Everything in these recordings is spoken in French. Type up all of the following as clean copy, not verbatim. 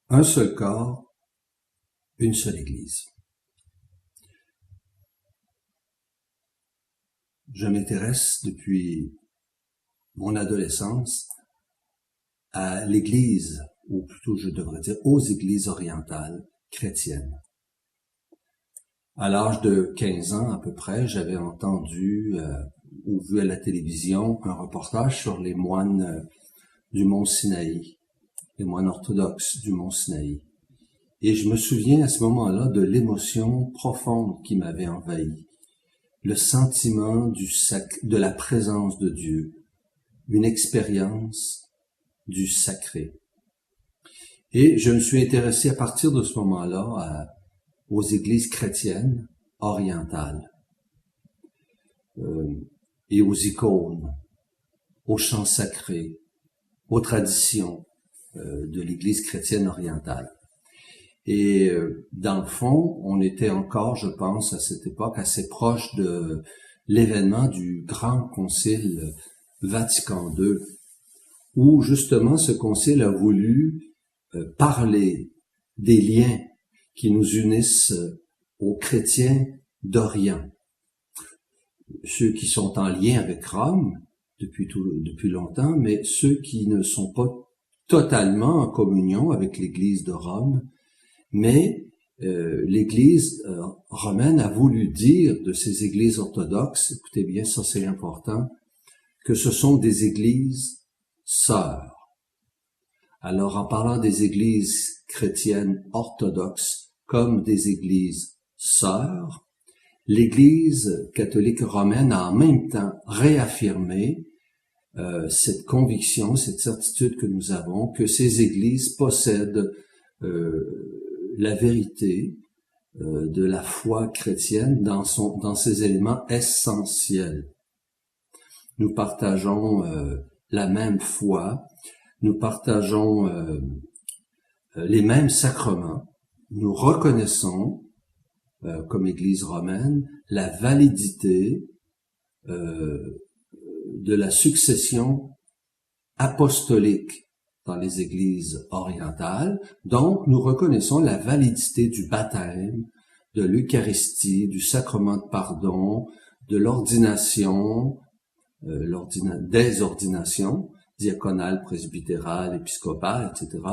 Un seul corps, une seule Église. Je m'intéresse depuis mon adolescence à l'Église, ou plutôt je devrais dire aux Églises orientales chrétiennes. À l'âge de 15 ans à peu près, j'avais entendu ou vu à la télévision un reportage sur les moines du mont Sinaï, les moines orthodoxes du mont Sinaï. Et je me souviens à ce moment-là de l'émotion profonde qui m'avait envahi, le sentiment de la présence de Dieu, une expérience du sacré. Et je me suis intéressé à partir de ce moment-là aux églises chrétiennes orientales et aux icônes, aux chants sacrés, aux traditions de l'église chrétienne orientale. Et dans le fond, on était encore, je pense, à cette époque, assez proche de l'événement du Grand Concile Vatican II, où justement ce concile a voulu parler des liens qui nous unissent aux chrétiens d'Orient. Ceux qui sont en lien avec Rome depuis longtemps, mais ceux qui ne sont pas totalement en communion avec l'Église de Rome, mais l'Église romaine a voulu dire de ces églises orthodoxes, écoutez bien, ça c'est important, que ce sont des églises sœurs. Alors en parlant des églises chrétiennes orthodoxes comme des églises sœurs, l'Église catholique romaine a en même temps réaffirmé cette conviction, cette certitude que nous avons, que ces églises possèdent la vérité de la foi chrétienne dans ses éléments essentiels. Nous partageons la même foi, nous partageons les mêmes sacrements, nous reconnaissons, comme Église romaine, la validité de la succession apostolique dans les églises orientales. Donc, nous reconnaissons la validité du baptême, de l'Eucharistie, du sacrement de pardon, de l'ordination, des ordinations diaconales, presbytérales, épiscopales, etc.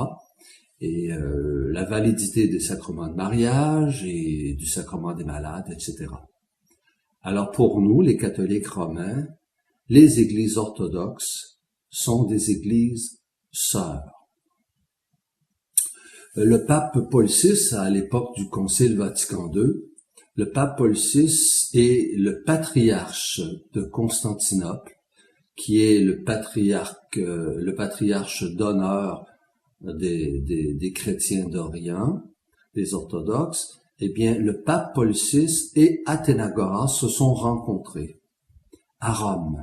Et la validité des sacrements de mariage et du sacrement des malades, etc. Alors pour nous, les catholiques romains, les églises orthodoxes sont des églises sœurs. Le pape Paul VI, à l'époque du Concile Vatican II, le pape Paul VI est le patriarche de Constantinople, qui est le patriarche d'honneur des chrétiens d'Orient, des orthodoxes. Eh bien, le pape Paul VI et Athénagoras se sont rencontrés à Rome.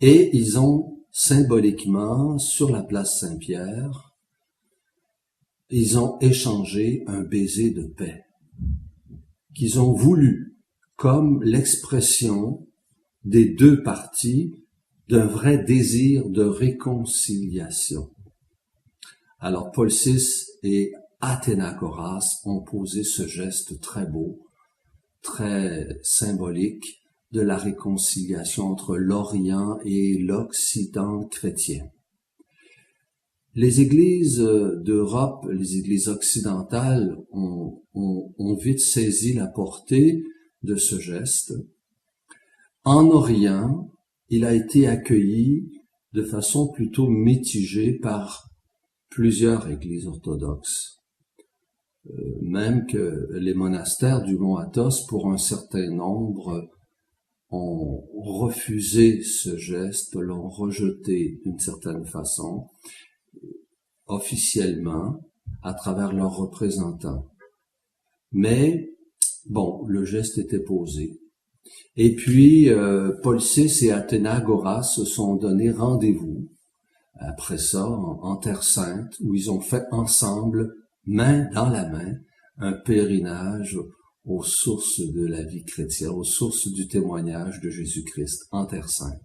Et ils ont symboliquement, sur la place Saint-Pierre, ils ont échangé un baiser de paix qu'ils ont voulu comme l'expression des deux parties d'un vrai désir de réconciliation. Alors Paul VI et Athénagoras ont posé ce geste très beau, très symbolique de la réconciliation entre l'Orient et l'Occident chrétien. Les églises d'Europe, les églises occidentales ont vite saisi la portée de ce geste. En Orient, il a été accueilli de façon plutôt mitigée par plusieurs églises orthodoxes. Même que les monastères du mont Athos, pour un certain nombre, ont refusé ce geste, l'ont rejeté d'une certaine façon, officiellement, à travers leurs représentants. Mais, bon, le geste était posé. Et puis, Paul VI et Athénagoras se sont donné rendez-vous, après ça, en Terre Sainte, où ils ont fait ensemble, main dans la main, un pèlerinage aux sources de la vie chrétienne, aux sources du témoignage de Jésus-Christ en Terre Sainte.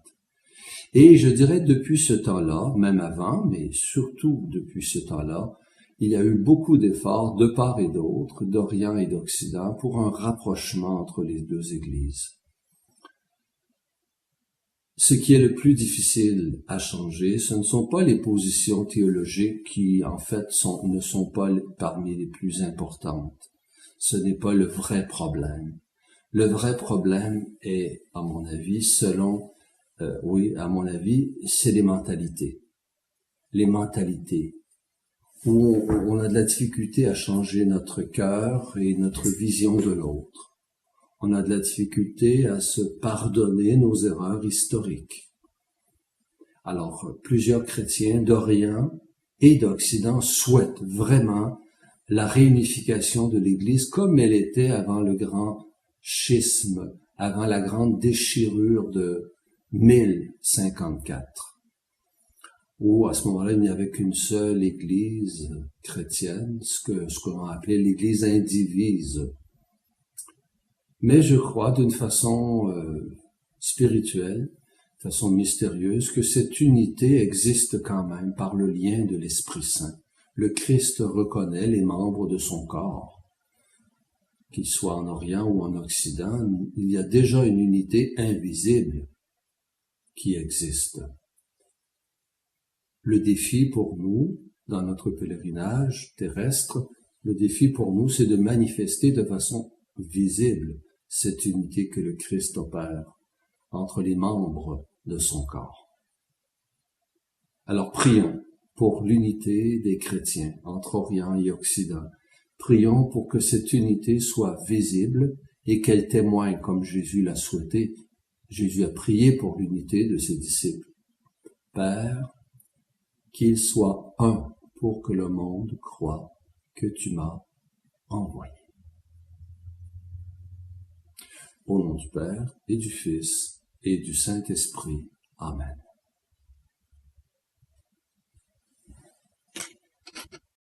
Et je dirais depuis ce temps-là, même avant, mais surtout depuis ce temps-là, il y a eu beaucoup d'efforts de part et d'autre, d'Orient et d'Occident, pour un rapprochement entre les deux Églises. Ce qui est le plus difficile à changer, ce ne sont pas les positions théologiques qui, en fait, ne sont pas parmi les plus importantes. Ce n'est pas le vrai problème. Le vrai problème est, à mon avis, c'est les mentalités. Les mentalités. Où on a de la difficulté à changer notre cœur et notre vision de l'autre. On a de la difficulté à se pardonner nos erreurs historiques. Alors, plusieurs chrétiens d'Orient et d'Occident souhaitent vraiment la réunification de l'Église comme elle était avant le grand schisme, avant la grande déchirure de 1054, où à ce moment-là, il n'y avait qu'une seule Église chrétienne, ce qu'on a appelé l'Église indivise. Mais je crois d'une façon spirituelle, de façon mystérieuse, que cette unité existe quand même par le lien de l'Esprit Saint. Le Christ reconnaît les membres de son corps, qu'ils soient en Orient ou en Occident. Il y a déjà une unité invisible qui existe. Le défi pour nous, dans notre pèlerinage terrestre, le défi pour nous, c'est de manifester de façon visible cette unité que le Christ opère entre les membres de son corps. Alors prions pour l'unité des chrétiens entre Orient et Occident. Prions pour que cette unité soit visible et qu'elle témoigne comme Jésus l'a souhaité. Jésus a prié pour l'unité de ses disciples. Père, qu'ils soient un pour que le monde croie que tu m'as envoyé. Au nom du Père et du Fils et du Saint-Esprit. Amen.